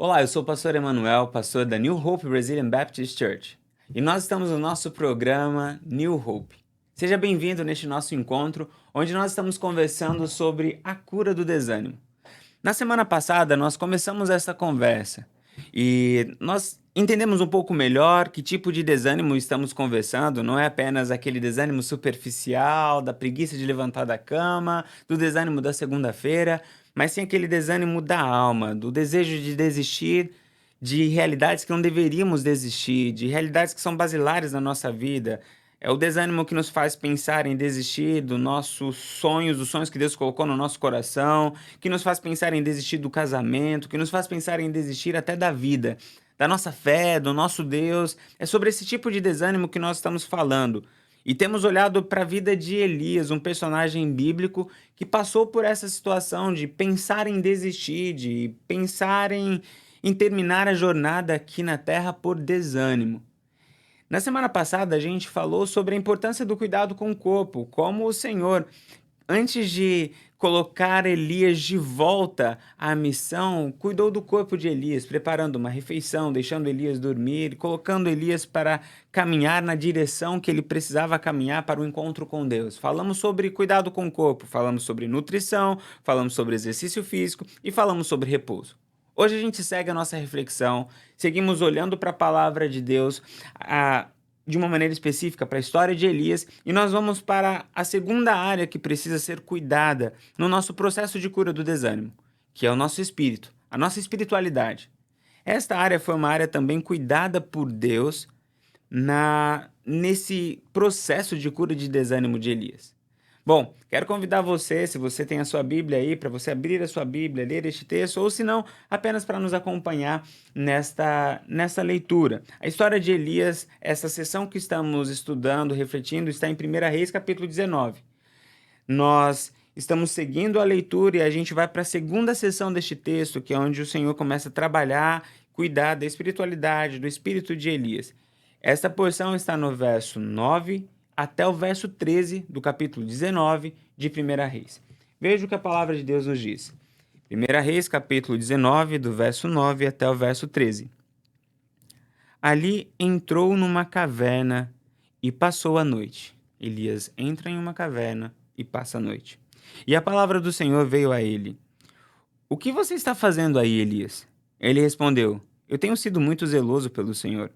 Olá, eu sou o pastor Emanuel, pastor da New Hope Brazilian Baptist Church. E nós estamos no nosso programa New Hope. Seja bem-vindo neste nosso encontro, onde nós estamos conversando sobre a cura do desânimo. Na semana passada, nós começamos essa conversa e nós entendemos um pouco melhor que tipo de desânimo estamos conversando. Não é apenas aquele desânimo superficial, da preguiça de levantar da cama, do desânimo da segunda-feira, mas sim aquele desânimo da alma, do desejo de desistir de realidades que não deveríamos desistir, de realidades que são basilares na nossa vida. É o desânimo que nos faz pensar em desistir dos nossos sonhos, dos sonhos que Deus colocou no nosso coração, que nos faz pensar em desistir do casamento, que nos faz pensar em desistir até da vida, da nossa fé, do nosso Deus. É sobre esse tipo de desânimo que nós estamos falando. E temos olhado para a vida de Elias, um personagem bíblico que passou por essa situação de pensar em desistir, de pensar em terminar a jornada aqui na terra por desânimo. Na semana passada, a gente falou sobre a importância do cuidado com o corpo, como o Senhor, antes de colocar Elias de volta à missão, cuidou do corpo de Elias, preparando uma refeição, deixando Elias dormir, colocando Elias para caminhar na direção que ele precisava caminhar para o encontro com Deus. Falamos sobre cuidado com o corpo, falamos sobre nutrição, falamos sobre exercício físico e falamos sobre repouso. Hoje a gente segue a nossa reflexão, seguimos olhando para a palavra de Deus de uma maneira específica para a história de Elias e nós vamos para a segunda área que precisa ser cuidada no nosso processo de cura do desânimo, que é o nosso espírito, a nossa espiritualidade. Esta área foi uma área também cuidada por Deus nesse processo de cura de desânimo de Elias. Bom, quero convidar você, se você tem a sua Bíblia aí, para você abrir a sua Bíblia, ler este texto, ou se não, apenas para nos acompanhar nesta leitura. A história de Elias, essa sessão que estamos estudando, refletindo, está em 1 Reis, capítulo 19. Nós estamos seguindo a leitura e a gente vai para a segunda sessão deste texto, que é onde o Senhor começa a trabalhar, cuidar da espiritualidade, do espírito de Elias. Esta porção está no verso 9 até o verso 13 do capítulo 19 de 1 Reis. Veja o que a palavra de Deus nos diz. 1 Reis, capítulo 19, do verso 9 até o verso 13. Ali entrou numa caverna e passou a noite. Elias entra em uma caverna e passa a noite. E a palavra do Senhor veio a ele. O que você está fazendo aí, Elias? Ele respondeu, eu tenho sido muito zeloso pelo Senhor,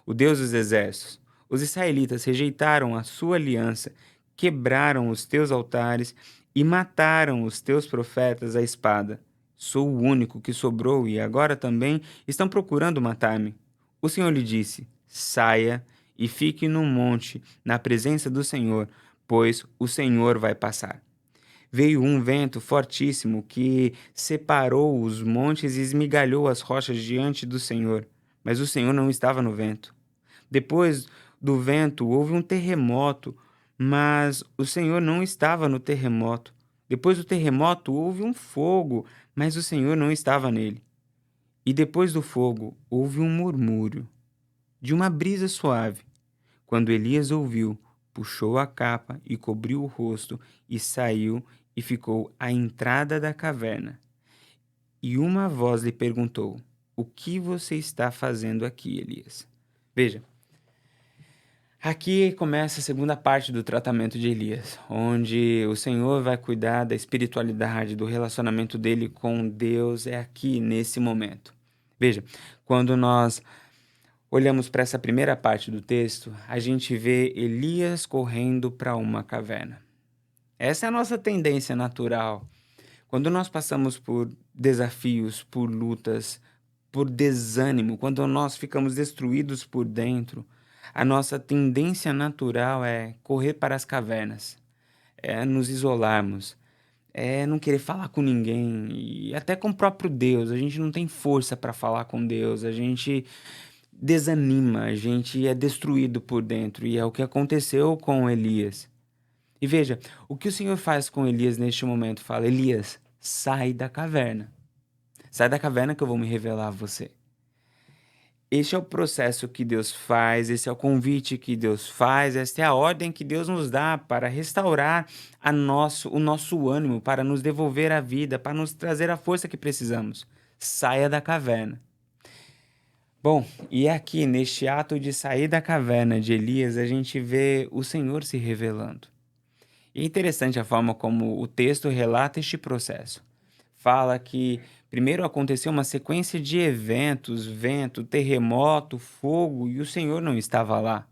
o Deus dos exércitos. Os israelitas rejeitaram a sua aliança, quebraram os teus altares e mataram os teus profetas à espada. Sou o único que sobrou e agora também estão procurando matar-me. O Senhor lhe disse, saia e fique no monte, na presença do Senhor, pois o Senhor vai passar. Veio um vento fortíssimo que separou os montes e esmigalhou as rochas diante do Senhor, mas o Senhor não estava no vento. Depois do vento houve um terremoto, mas o Senhor não estava no terremoto. Depois do terremoto houve um fogo, mas o Senhor não estava nele. E depois do fogo houve um murmúrio de uma brisa suave. Quando Elias ouviu, puxou a capa e cobriu o rosto e saiu e ficou à entrada da caverna. E uma voz lhe perguntou, o que você está fazendo aqui, Elias? Veja, aqui começa a segunda parte do tratamento de Elias, onde o Senhor vai cuidar da espiritualidade, do relacionamento dele com Deus, é aqui, nesse momento. Veja, quando nós olhamos para essa primeira parte do texto, a gente vê Elias correndo para uma caverna. Essa é a nossa tendência natural. Quando nós passamos por desafios, por lutas, por desânimo, quando nós ficamos destruídos por dentro, a nossa tendência natural é correr para as cavernas, é nos isolarmos, é não querer falar com ninguém, e até com o próprio Deus. A gente não tem força para falar com Deus, a gente desanima, a gente é destruído por dentro, e é o que aconteceu com Elias. E veja, o que o Senhor faz com Elias neste momento? Fala, Elias, sai da caverna. Sai da caverna que eu vou me revelar a você. Este é o processo que Deus faz, esse é o convite que Deus faz, esta é a ordem que Deus nos dá para restaurar o nosso ânimo, para nos devolver a vida, para nos trazer a força que precisamos. Saia da caverna. Bom, e aqui neste ato de sair da caverna de Elias, a gente vê o Senhor se revelando. E é interessante a forma como o texto relata este processo. Fala que primeiro aconteceu uma sequência de eventos, vento, terremoto, fogo, e o Senhor não estava lá.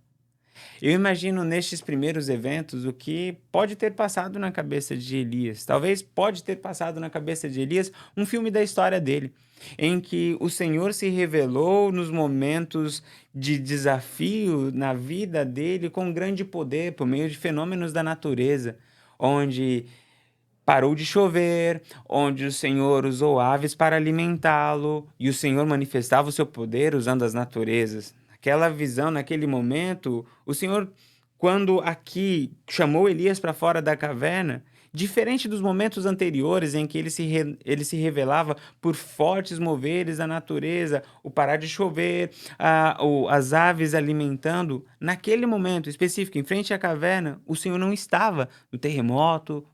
Eu imagino nestes primeiros eventos o que pode ter passado na cabeça de Elias. Talvez pode ter passado na cabeça de Elias um filme da história dele, em que o Senhor se revelou nos momentos de desafio na vida dele com grande poder por meio de fenômenos da natureza, onde parou de chover, onde o Senhor usou aves para alimentá-lo, e o Senhor manifestava o seu poder usando as naturezas. Naquela visão, naquele momento, o Senhor, quando aqui chamou Elias para fora da caverna, diferente dos momentos anteriores em que ele se revelava por fortes moveres da natureza, o parar de chover, as aves alimentando, naquele momento específico, em frente à caverna, o Senhor não estava no terremoto,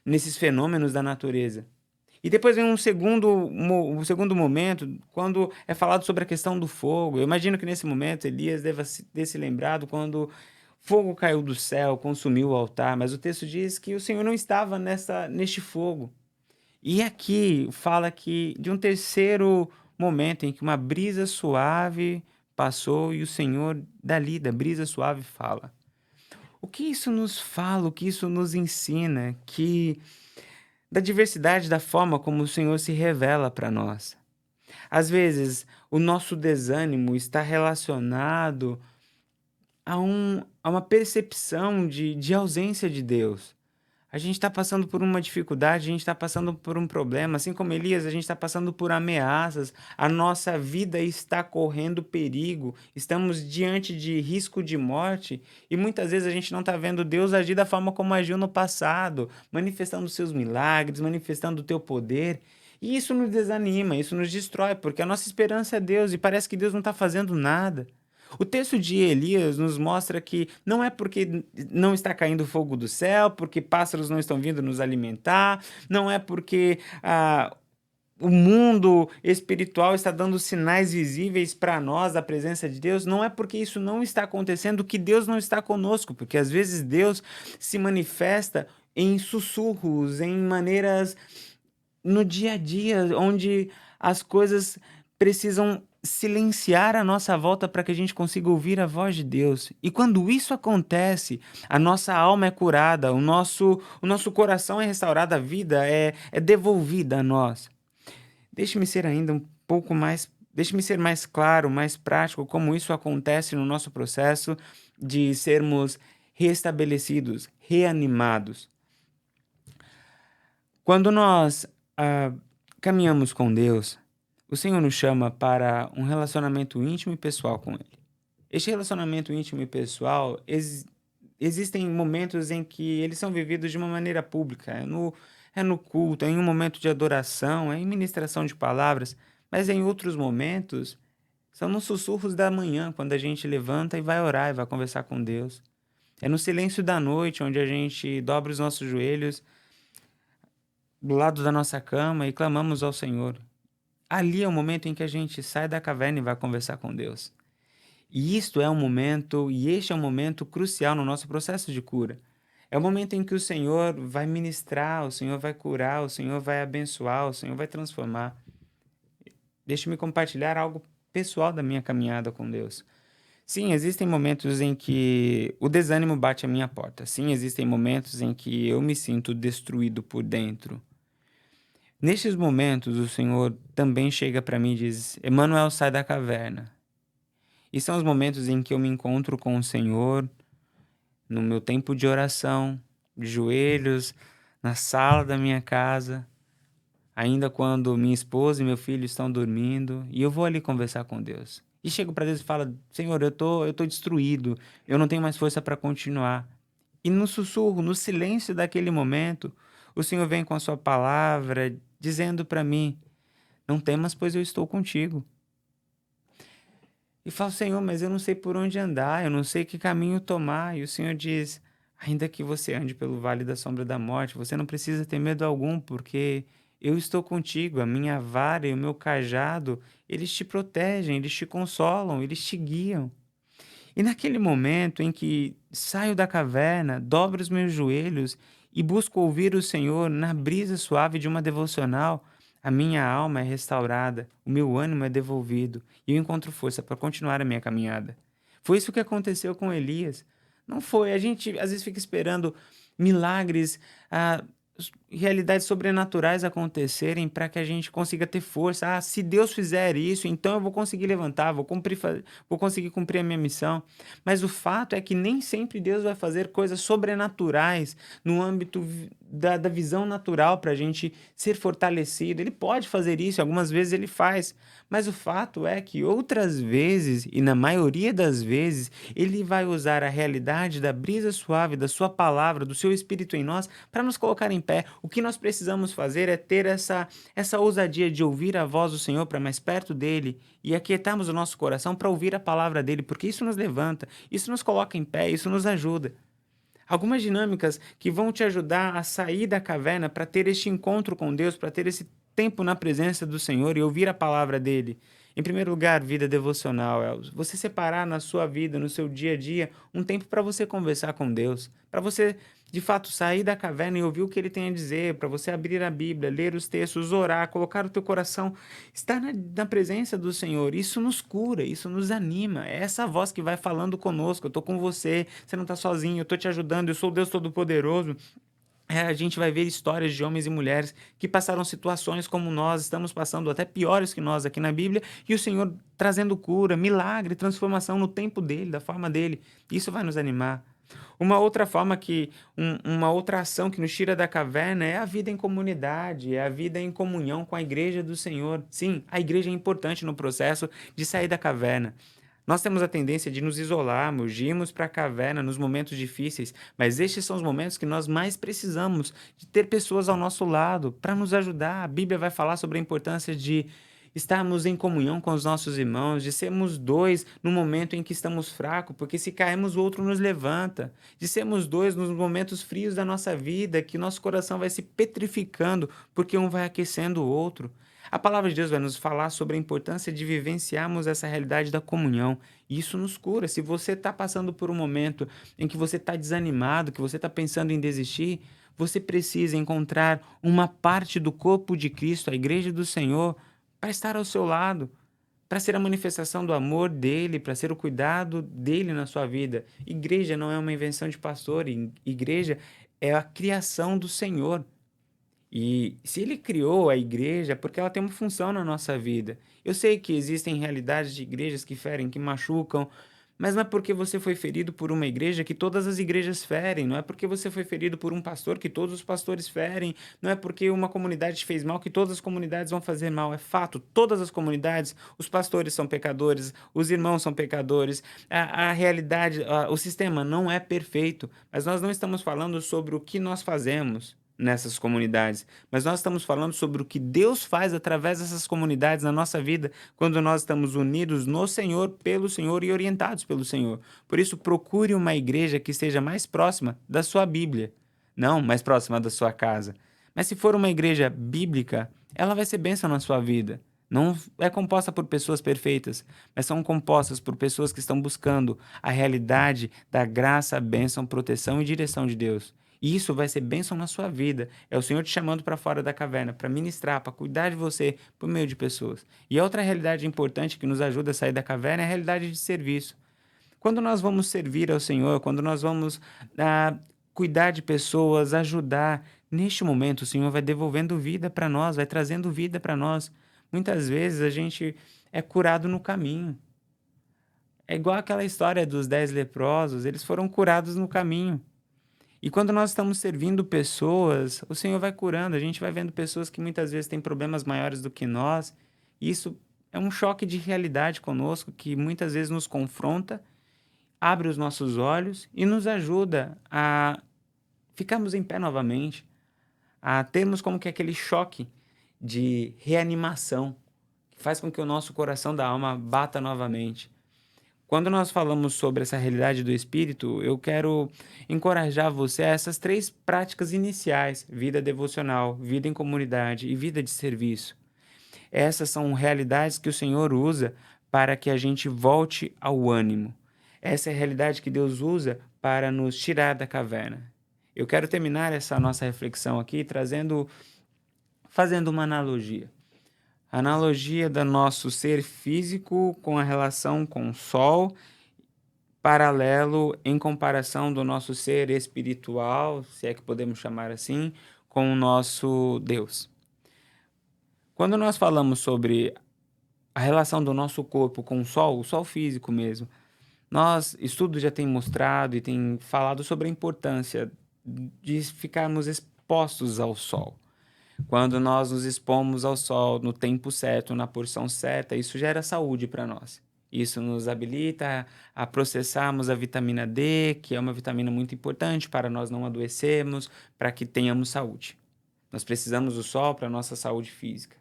nesses fenômenos da natureza. E depois vem um segundo momento, quando é falado sobre a questão do fogo. Eu imagino que nesse momento Elias deva ter se lembrado quando fogo caiu do céu, consumiu o altar, mas o texto diz que o Senhor não estava neste fogo. E aqui fala que de um terceiro momento em que uma brisa suave passou e o Senhor dali, da brisa suave, fala. O que isso nos fala, o que isso nos ensina? Que da diversidade da forma como o Senhor se revela para nós. Às vezes, o nosso desânimo está relacionado a uma percepção de ausência de Deus. A gente está passando por uma dificuldade, a gente está passando por um problema, assim como Elias, a gente está passando por ameaças, a nossa vida está correndo perigo, estamos diante de risco de morte e muitas vezes a gente não está vendo Deus agir da forma como agiu no passado, manifestando seus milagres, manifestando o teu poder. E isso nos desanima, isso nos destrói, porque a nossa esperança é Deus e parece que Deus não está fazendo nada. O texto de Elias nos mostra que não é porque não está caindo fogo do céu, porque pássaros não estão vindo nos alimentar, não é porque o mundo espiritual está dando sinais visíveis para nós da presença de Deus, não é porque isso não está acontecendo que Deus não está conosco, porque às vezes Deus se manifesta em sussurros, em maneiras no dia a dia, onde as coisas precisam silenciar a nossa volta para que a gente consiga ouvir a voz de Deus. E quando isso acontece, a nossa alma é curada, o nosso coração é restaurado, a vida é devolvida a nós. Deixe-me ser ainda um pouco mais. Deixe-me ser mais claro, mais prático, como isso acontece no nosso processo de sermos restabelecidos, reanimados. Quando nós ah, caminhamos com Deus, o Senhor nos chama para um relacionamento íntimo e pessoal com Ele. Este relacionamento íntimo e pessoal, existem momentos em que eles são vividos de uma maneira pública, é no culto, é em um momento de adoração, é em ministração de palavras, mas em outros momentos são nos sussurros da manhã, quando a gente levanta e vai orar e vai conversar com Deus. É no silêncio da noite, onde a gente dobra os nossos joelhos do lado da nossa cama e clamamos ao Senhor. Ali é o momento em que a gente sai da caverna e vai conversar com Deus. E isto é um momento, e este é um momento crucial no nosso processo de cura. É o momento em que o Senhor vai ministrar, o Senhor vai curar, o Senhor vai abençoar, o Senhor vai transformar. Deixe-me compartilhar algo pessoal da minha caminhada com Deus. Sim, existem momentos em que o desânimo bate à minha porta. Sim, existem momentos em que eu me sinto destruído por dentro. Nestes momentos, o Senhor também chega para mim e diz: Emanuel, sai da caverna. E são os momentos em que eu me encontro com o Senhor, no meu tempo de oração, de joelhos, na sala da minha casa, ainda quando minha esposa e meu filho estão dormindo, e eu vou ali conversar com Deus. E chego para Deus e falo: Senhor, eu tô destruído, eu não tenho mais força para continuar. E no sussurro, no silêncio daquele momento, o Senhor vem com a sua palavra, dizendo para mim: Não temas, pois eu estou contigo. E falo: Senhor, mas eu não sei por onde andar, eu não sei que caminho tomar. E o Senhor diz: ainda que você ande pelo vale da sombra da morte, você não precisa ter medo algum, porque eu estou contigo, a minha vara e o meu cajado, eles te protegem, eles te consolam, eles te guiam. E naquele momento em que saio da caverna, dobro os meus joelhos e busco ouvir o Senhor na brisa suave de uma devocional, a minha alma é restaurada, o meu ânimo é devolvido e eu encontro força para continuar a minha caminhada. Foi isso que aconteceu com Elias. Não foi, a gente às vezes fica esperando milagres, ah, realidades sobrenaturais acontecerem para que a gente consiga ter força. Ah, se Deus fizer isso, então eu vou conseguir levantar, vou conseguir cumprir a minha missão. Mas o fato é que nem sempre Deus vai fazer coisas sobrenaturais no âmbito da visão natural para a gente ser fortalecido. Ele pode fazer isso, algumas vezes ele faz. Mas o fato é que outras vezes, e na maioria das vezes, ele vai usar a realidade da brisa suave, da sua palavra, do seu espírito em nós, para nos colocar em pé. O que nós precisamos fazer é ter essa ousadia de ouvir a voz do Senhor para mais perto dele e aquietarmos o nosso coração para ouvir a palavra dele, porque isso nos levanta, isso nos coloca em pé, isso nos ajuda. Algumas dinâmicas que vão te ajudar a sair da caverna para ter este encontro com Deus, para ter esse tempo na presença do Senhor e ouvir a palavra dele. Em primeiro lugar, vida devocional, Elvis. Você separar na sua vida, no seu dia a dia, um tempo para você conversar com Deus, para você de fato sair da caverna e ouvir o que ele tem a dizer, para você abrir a Bíblia, ler os textos, orar, colocar o teu coração, estar na presença do Senhor. Isso nos cura, isso nos anima. É essa voz que vai falando conosco. Eu estou com você, você não está sozinho, eu estou te ajudando, eu sou o Deus Todo-Poderoso. A gente vai ver histórias de homens e mulheres que passaram situações como nós estamos passando, até piores que nós aqui na Bíblia, e o Senhor trazendo cura, milagre, transformação no tempo dele, da forma dele. Isso vai nos animar. Uma outra forma uma outra ação que nos tira da caverna é a vida em comunidade, é a vida em comunhão com a igreja do Senhor. Sim, a igreja é importante no processo de sair da caverna. Nós temos a tendência de nos isolarmos, de irmos para a caverna nos momentos difíceis, mas estes são os momentos que nós mais precisamos de ter pessoas ao nosso lado para nos ajudar. A Bíblia vai falar sobre a importância de estarmos em comunhão com os nossos irmãos, de sermos dois no momento em que estamos fracos, porque se caímos, o outro nos levanta, de sermos dois nos momentos frios da nossa vida, que nosso coração vai se petrificando, porque um vai aquecendo o outro. A palavra de Deus vai nos falar sobre a importância de vivenciarmos essa realidade da comunhão. E isso nos cura. Se você está passando por um momento em que você está desanimado, que você está pensando em desistir, você precisa encontrar uma parte do corpo de Cristo, a igreja do Senhor, para estar ao seu lado, para ser a manifestação do amor dele, para ser o cuidado dele na sua vida. Igreja não é uma invenção de pastor, igreja é a criação do Senhor. E se ele criou a igreja, é porque ela tem uma função na nossa vida. Eu sei que existem realidades de igrejas que ferem, que machucam, mas não é porque você foi ferido por uma igreja que todas as igrejas ferem, não é porque você foi ferido por um pastor que todos os pastores ferem, não é porque uma comunidade te fez mal que todas as comunidades vão fazer mal. É fato, todas as comunidades, os pastores são pecadores, os irmãos são pecadores, a realidade, o sistema não é perfeito, mas nós não estamos falando sobre o que nós fazemos nessas comunidades, mas nós estamos falando sobre o que Deus faz através dessas comunidades na nossa vida, quando nós estamos unidos no Senhor, pelo Senhor e orientados pelo Senhor. Por isso, procure uma igreja que esteja mais próxima da sua Bíblia, não mais próxima da sua casa. Mas se for uma igreja bíblica, ela vai ser bênção na sua vida. Não é composta por pessoas perfeitas, mas são compostas por pessoas que estão buscando a realidade da graça, bênção, proteção e direção de Deus. E isso vai ser bênção na sua vida. É o Senhor te chamando para fora da caverna, para ministrar, para cuidar de você por meio de pessoas. E outra realidade importante que nos ajuda a sair da caverna é a realidade de serviço. Quando nós vamos servir ao Senhor, quando nós vamos cuidar de pessoas, ajudar, neste momento o Senhor vai devolvendo vida para nós, vai trazendo vida para nós. Muitas vezes a gente é curado no caminho. É igual aquela história dos 10 leprosos, eles foram curados no caminho. E quando nós estamos servindo pessoas, o Senhor vai curando. A gente vai vendo pessoas que muitas vezes têm problemas maiores do que nós. E isso é um choque de realidade conosco que muitas vezes nos confronta, abre os nossos olhos e nos ajuda a ficarmos em pé novamente, a termos como que aquele choque de reanimação que faz com que o nosso coração da alma bata novamente. Quando nós falamos sobre essa realidade do espírito, eu quero encorajar você a essas três práticas iniciais: vida devocional, vida em comunidade e vida de serviço. Essas são realidades que o Senhor usa para que a gente volte ao ânimo. Essa é a realidade que Deus usa para nos tirar da caverna. Eu quero terminar essa nossa reflexão aqui fazendo uma analogia. A analogia do nosso ser físico com a relação com o sol, paralelo em comparação do nosso ser espiritual, se é que podemos chamar assim, com o nosso Deus. Quando nós falamos sobre a relação do nosso corpo com o sol físico mesmo, estudos já têm mostrado e têm falado sobre a importância de ficarmos expostos ao sol. Quando nós nos expomos ao sol no tempo certo, na porção certa, isso gera saúde para nós. Isso nos habilita a processarmos a vitamina D, que é uma vitamina muito importante para nós não adoecermos, para que tenhamos saúde. Nós precisamos do sol para a nossa saúde física.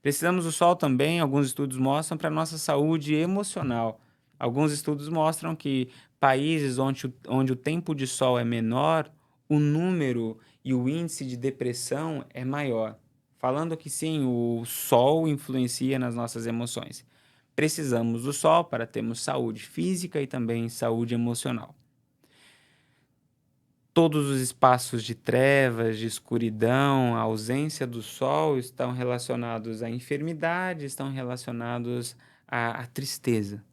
Precisamos do sol também, alguns estudos mostram, para a nossa saúde emocional. Alguns estudos mostram que países onde o tempo de sol é menor, o número e o índice de depressão é maior. Falando que sim, o sol influencia nas nossas emoções. Precisamos do sol para termos saúde física e também saúde emocional. Todos os espaços de trevas, de escuridão, a ausência do sol estão relacionados à enfermidade, estão relacionados à tristeza.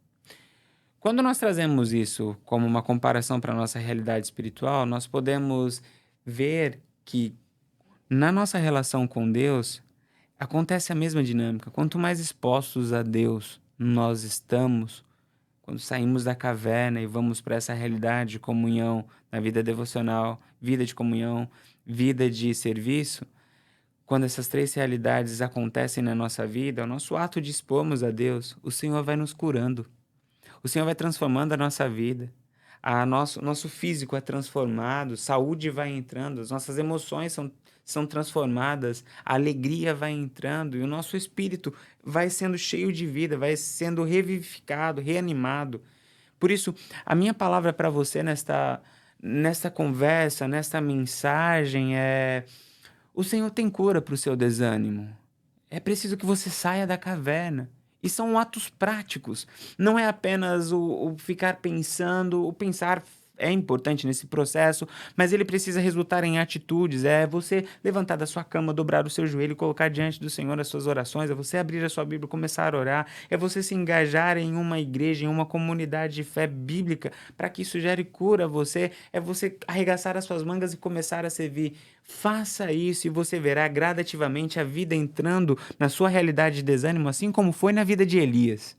Quando nós trazemos isso como uma comparação para a nossa realidade espiritual, nós podemos ver que na nossa relação com Deus acontece a mesma dinâmica. Quanto mais expostos a Deus nós estamos, quando saímos da caverna e vamos para essa realidade de comunhão na vida devocional, vida de comunhão, vida de serviço, quando essas três realidades acontecem na nossa vida, o nosso ato de expormos a Deus, o Senhor vai nos curando. O Senhor vai transformando a nossa vida. Nosso físico é transformado, saúde vai entrando, as nossas emoções são transformadas, a alegria vai entrando e o nosso espírito vai sendo cheio de vida, vai sendo revivificado, reanimado. Por isso, a minha palavra para você nesta conversa, nesta mensagem o Senhor tem cura para o seu desânimo. É preciso que você saia da caverna. E são atos práticos. Não é apenas o ficar pensando, o pensar é importante nesse processo, mas ele precisa resultar em atitudes. É você levantar da sua cama, dobrar o seu joelho e colocar diante do Senhor as suas orações. É você abrir a sua Bíblia e começar a orar. É você se engajar em uma igreja, em uma comunidade de fé bíblica, para que isso gere cura a você. É você arregaçar as suas mangas e começar a servir. Faça isso e você verá gradativamente a vida entrando na sua realidade de desânimo, assim como foi na vida de Elias.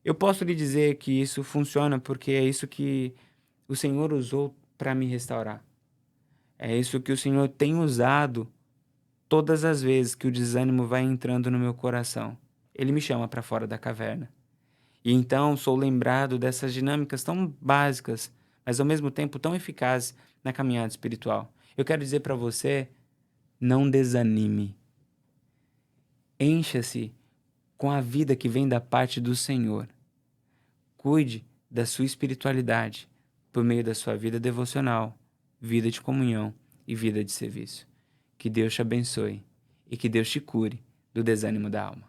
Eu posso lhe dizer que isso funciona porque é isso que o Senhor usou para me restaurar. É isso que o Senhor tem usado todas as vezes que o desânimo vai entrando no meu coração. Ele me chama para fora da caverna. E então sou lembrado dessas dinâmicas tão básicas, mas ao mesmo tempo tão eficazes na caminhada espiritual. Eu quero dizer para você, não desanime. Encha-se com a vida que vem da parte do Senhor. Cuide da sua espiritualidade por meio da sua vida devocional, vida de comunhão e vida de serviço. Que Deus te abençoe e que Deus te cure do desânimo da alma.